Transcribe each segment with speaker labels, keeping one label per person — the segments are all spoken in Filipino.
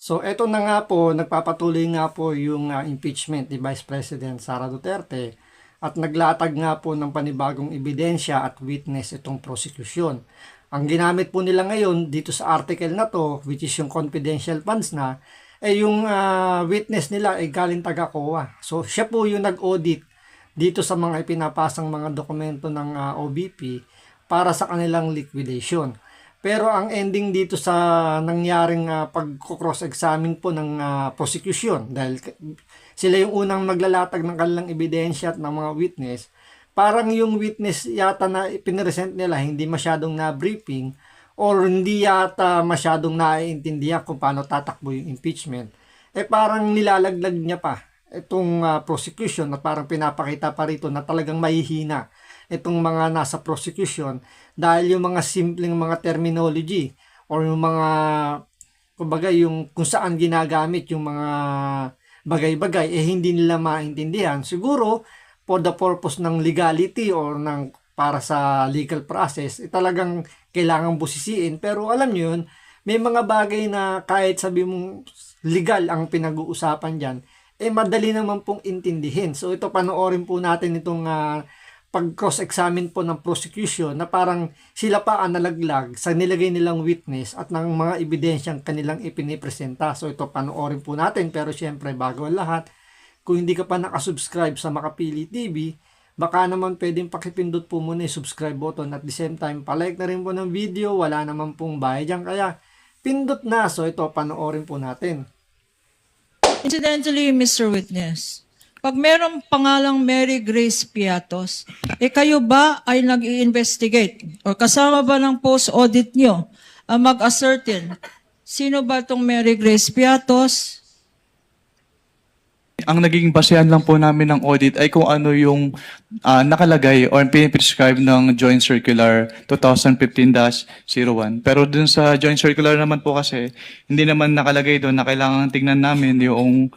Speaker 1: So eto na nga po, nagpapatuloy nga po yung impeachment ni Vice President Sara Duterte at naglatag nga po ng panibagong ebidensya at witness itong prosecution. Ang ginamit po nila ngayon dito sa article na to, which is yung confidential funds na, yung witness nila ay galing taga COA. So siya po yung nag-audit dito sa mga ipinapasang mga dokumento ng OBP para sa kanilang liquidation. Pero ang ending dito sa nangyaring pag-cross-examine po ng prosecution, dahil sila yung unang maglalatag ng kanilang ebidensya at ng mga witness, parang yung witness yata na ipinresent nila hindi masyadong na-briefing or hindi yata masyadong naiintindihan kung paano tatakbo yung impeachment. Parang nilalaglag niya pa itong prosecution at parang pinapakita pa rito na talagang mahihina itong mga nasa prosecution dahil yung mga simpleng mga terminology or yung mga kumbaga yung kung saan ginagamit yung mga bagay-bagay hindi nila maintindihan. Siguro for the purpose ng legality or ng para sa legal process, talagang kailangang busisiin. Pero alam nyo yun, may mga bagay na kahit sabi mong legal ang pinag-uusapan dyan, madali naman pong intindihin. So ito, panoorin po natin itong pag-cross-examine po ng prosecution na parang sila pa ang nalaglag sa nilagay nilang witness at ng mga ebidensyang kanilang ipinipresenta. So ito, panoorin po natin. Pero syempre, bago ang lahat, kung hindi ka pa nakasubscribe sa Makapili TV, baka naman pwedeng pakipindot po muna yung subscribe button at the same time, palike na rin po ng video. Wala naman pong bayad dyan. Kaya, pindot na. So ito, panoorin po natin.
Speaker 2: Incidentally, Mr. Witness, pag merong pangalang Mary Grace Piatos, kayo ba ay nag-i-investigate o kasama ba ng post-audit nyo ang mag-ascertain sino ba itong Mary Grace Piatos?
Speaker 3: Ang naging basehan lang po namin ng audit ay kung ano yung nakalagay or piniprescribe ng Joint Circular 2015-01. Pero dun sa Joint Circular naman po kasi, hindi naman nakalagay doon na kailangan tingnan namin yung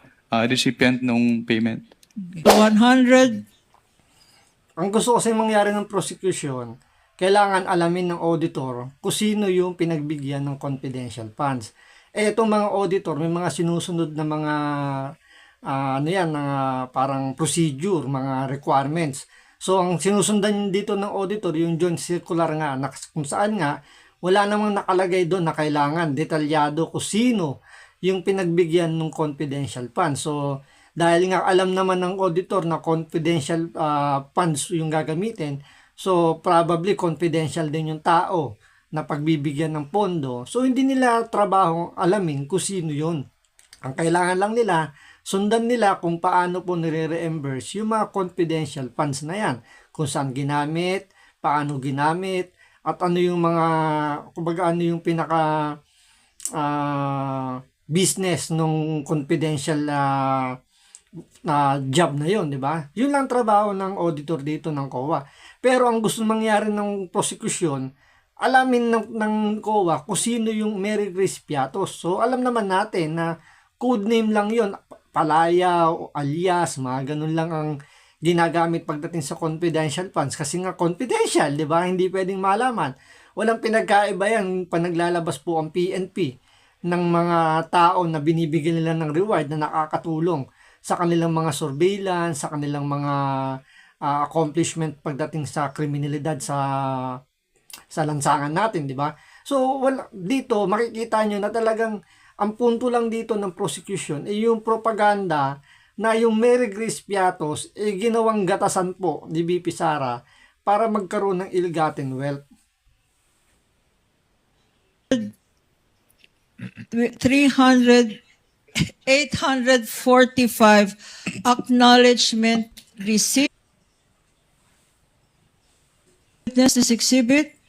Speaker 3: recipient ng payment.
Speaker 2: 100.
Speaker 1: Ang gusto kasi mangyari ng prosecution, kailangan alamin ng auditor kung sino yung pinagbigyan ng confidential funds. Itong mga auditor, may mga sinusunod na mga parang procedure, mga requirements. So, ang sinusundan dito ng auditor, yung Joint Circular nga, kung saan nga, wala namang nakalagay doon na kailangan detalyado kung sino yung pinagbigyan ng confidential funds. So, dahil nga alam naman ng auditor na confidential funds yung gagamitin, so probably confidential din yung tao na pagbibigyan ng pondo. So, hindi nila trabaho alamin kung sino yun. Ang kailangan lang nila, sundan nila kung paano po nire-reimburse yung mga confidential funds na yan. Kung saan ginamit, paano ginamit, at ano yung mga, kumbaga ano yung pinaka business nung confidential na job na yun, di ba? Yun lang trabaho ng auditor dito ng COA. Pero ang gusto mangyari ng prosecution, alamin ng COA kung sino yung Mary Grace Piatos. So alam naman natin na code name lang yun, palaya o alias, mga ganun lang ang ginagamit pagdating sa confidential funds kasi nga confidential, di ba? Hindi pwedeng malaman. Walang pinagkaiba yan pag naglalabas po ang PNP ng mga tao na binibigyan nila ng reward na nakakatulong sa kanilang mga surveillance, sa kanilang mga accomplishment pagdating sa kriminalidad sa lansangan natin, di ba? So, dito makikita nyo na talagang ang punto lang dito ng prosecution ay yung propaganda na yung Mary Grace Piatos ginawang gatasan po ni VP Sara para magkaroon ng ill-gotten wealth.
Speaker 2: 845 acknowledgement receipt. Witness this exhibit.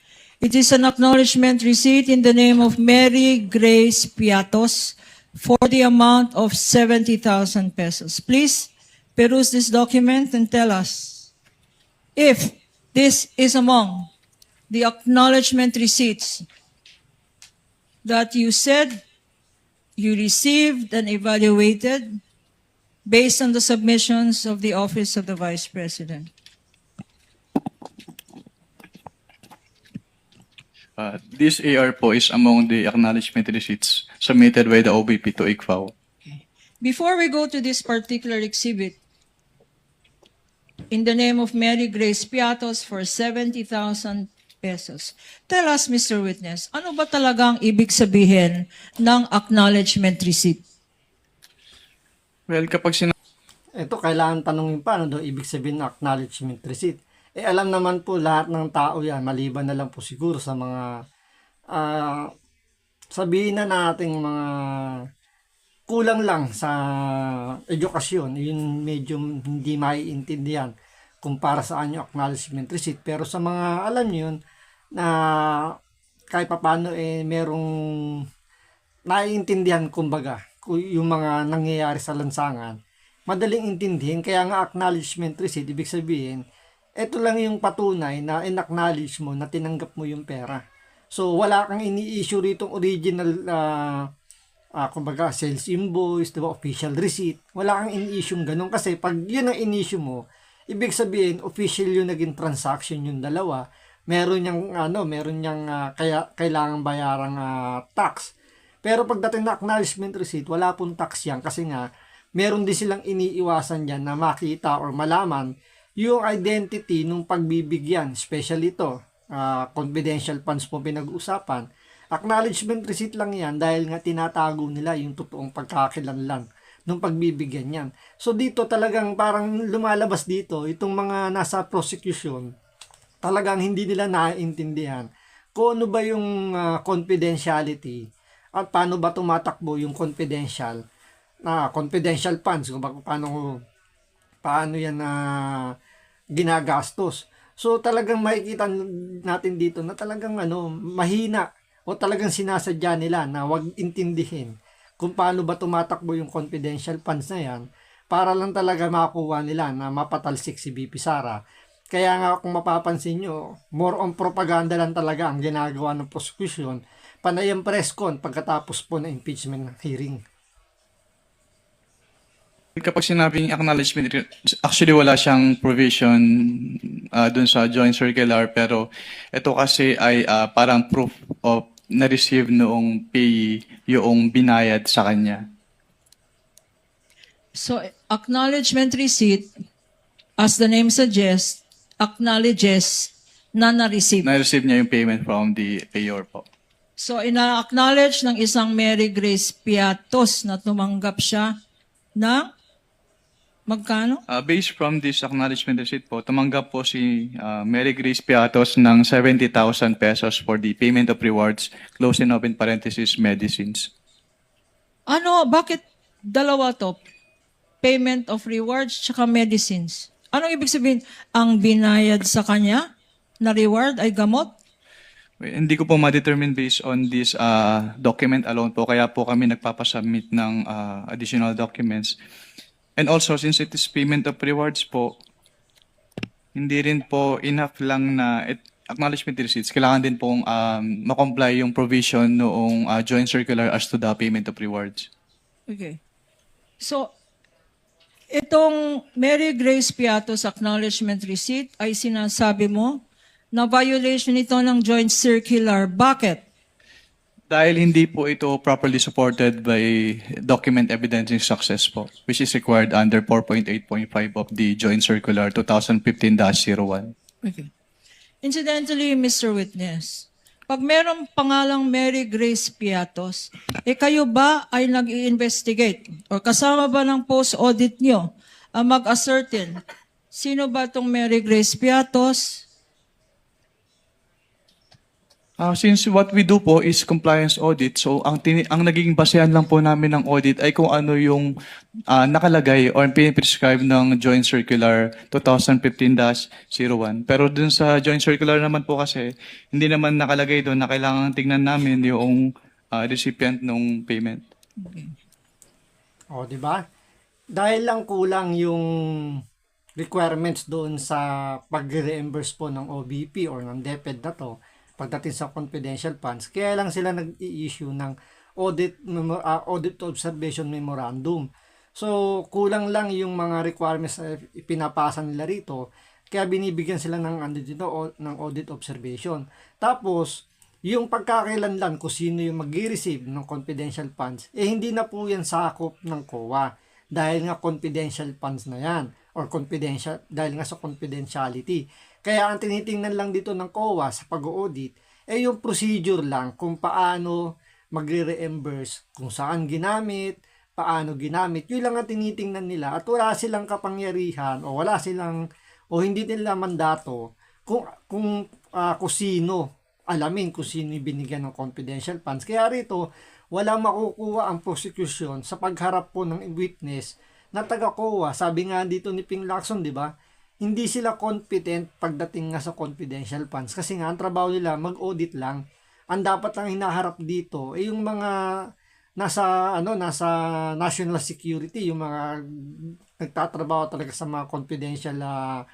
Speaker 2: It is an acknowledgement receipt in the name of Mary Grace Piatos for the amount of 70,000 pesos. Please peruse this document and tell us if this is among the acknowledgement receipts that you said you received and evaluated based on the submissions of the Office of the Vice President.
Speaker 3: This AR po is among the acknowledgement receipts submitted by the OBP to ICFAO.
Speaker 2: Before we go to this particular exhibit, in the name of Mary Grace Piatos for 70,000 pesos. Tell us, Mr. Witness, ano ba talagang ibig sabihin ng acknowledgement receipt?
Speaker 3: Well, kapag
Speaker 1: Ito, kailangan tanungin pa, ano daw ibig sabihin ng acknowledgement receipt. Alam naman po lahat ng tao yan, maliban na lang po siguro sa mga, sabihin na nating mga kulang lang sa edukasyon, yun medyo hindi maiintindihan kung para saan yung acknowledgement receipt. Pero sa mga alam nyo yun, na kahit paano merong naiintindihan kumbaga yung mga nangyayari sa lansangan, madaling intindihin. Kaya nga acknowledgement receipt, ibig sabihin, ito lang yung patunay na in-acknowledge mo na tinanggap mo yung pera. So, wala kang ini-issue rito original, kumbaga, sales invoice, diba, official receipt. Wala kang ini-issue ganun kasi pag yun ang in-issue mo, ibig sabihin, official yung naging transaction yung dalawa. Meron niyang kaya kailangan bayarang tax. Pero pagdating na acknowledgement receipt, wala pong tax yan kasi nga, meron din silang iniiwasan dyan na makita or malaman yung identity nung pagbibigyan. Especially ito, confidential funds po pinag-uusapan. Acknowledgement receipt lang yan dahil nga tinatago nila yung totoong pagkakakilanlan nung pagbibigyan yan. So dito talagang parang lumalabas dito, itong mga nasa prosecution, talagang hindi nila naiintindihan kung ano ba yung confidentiality at paano ba tumatakbo yung confidential funds, kung paano yan ginagastos. So talagang makikita natin dito na talagang mahina o talagang sinasadya nila na wag intindihin kung paano ba tumatakbo yung confidential funds na yan para lang talaga makuha nila na mapatalsik si BP Sara. Kaya nga kung mapapansin nyo, more on propaganda lang talaga ang ginagawa ng prosecution panay ang press con pagkatapos po ng impeachment hearing.
Speaker 3: Kapag sinabing acknowledgement, actually wala siyang provision dun sa joint circular, pero ito kasi ay parang proof of na-receive noong payee yung binayad sa kanya.
Speaker 2: So, acknowledgement receipt, as the name suggests, acknowledges na na-receive.
Speaker 3: Na-receive niya yung payment from the payor po.
Speaker 2: So, ina-acknowledge ng isang Mary Grace Piatos na tumanggap siya ng magkano?
Speaker 3: Based from this acknowledgement receipt po, tumanggap po si Mary Grace Piatos ng 70,000 pesos for the payment of rewards, close and open parenthesis, medicines.
Speaker 2: Bakit dalawa to? Payment of rewards tsaka medicines. Anong ibig sabihin? Ang binayad sa kanya na reward ay gamot?
Speaker 3: Hindi ko po ma-determine based on this document alone po, kaya po kami nagpapasubmit ng additional documents. And also, since it is payment of rewards po, hindi rin po enough lang na acknowledgement receipts. Kailangan din pong makomply yung provision noong joint circular as to the payment of rewards.
Speaker 2: Okay. So, itong Mary Grace Piatos acknowledgement receipt ay sinasabi mo na violation ito ng joint circular. Bakit?
Speaker 3: Dahil hindi po ito properly supported by document evidencing success po, which is required under 4.8.5 of the Joint Circular 2015-01.
Speaker 2: Okay. Incidentally, Mr. Witness, pag merong pangalang Mary Grace Piatos, kayo ba ay nag-i-investigate or kasama ba ng post-audit nyo ang mag-ascertain sino ba itong Mary Grace Piatos?
Speaker 3: Since what we do po is compliance audit, so ang naging basehan lang po namin ng audit ay kung ano yung nakalagay or piniprescribe ng Joint Circular 2015-01. Pero dun sa Joint Circular naman po kasi, hindi naman nakalagay doon na kailangan tingnan namin yung recipient ng payment.
Speaker 1: O, di ba? Dahil lang kulang yung requirements doon sa pag-reimburse po ng OBP or ng DepEd na to, pagdating sa confidential funds, kaya lang sila nag-i-issue ng audit observation memorandum. So, kulang lang yung mga requirements na pinapasa nila rito, kaya binibigyan sila ng audit observation. Tapos, yung pagkakailanlan kung sino yung mag-receive ng confidential funds, hindi na po yan sakop ng COA dahil nga confidential funds na yan or confidential dahil nga sa confidentiality. Kaya ang tinitingnan lang dito ng COA sa pag-audit yung procedure lang kung paano magre-reimburse, kung saan ginamit, paano ginamit. Yun lang ang tinitingnan nila at wala silang kapangyarihan o wala silang o hindi nila mandato kung sino alamin kung sino binigyan ng confidential funds. Kaya rito, walang makukuha ang prosecution sa pagharap po ng witness na taga-COA. Sabi nga dito ni Ping Lacson, di ba? Hindi sila competent pagdating nga sa confidential funds kasi nga ang trabaho nila mag-audit lang. Ang dapat lang hinaharap dito ay yung mga nasa national security, yung mga nagtatrabaho talaga sa mga confidential na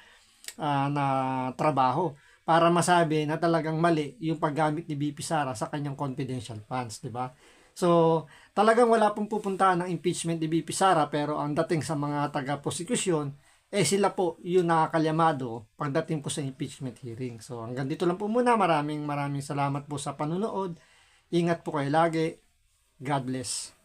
Speaker 1: trabaho para masabi na talagang mali yung paggamit ni BP Sara sa kanyang confidential funds, di ba? So, talagang wala pong pupuntahan ng impeachment ni BP Sara pero ang dating sa mga taga-prosecution, sila po yung nakakalyamado pagdating po sa impeachment hearing. So, hanggang dito lang po muna. Maraming salamat po sa panunood. Ingat po kayo lagi. God bless.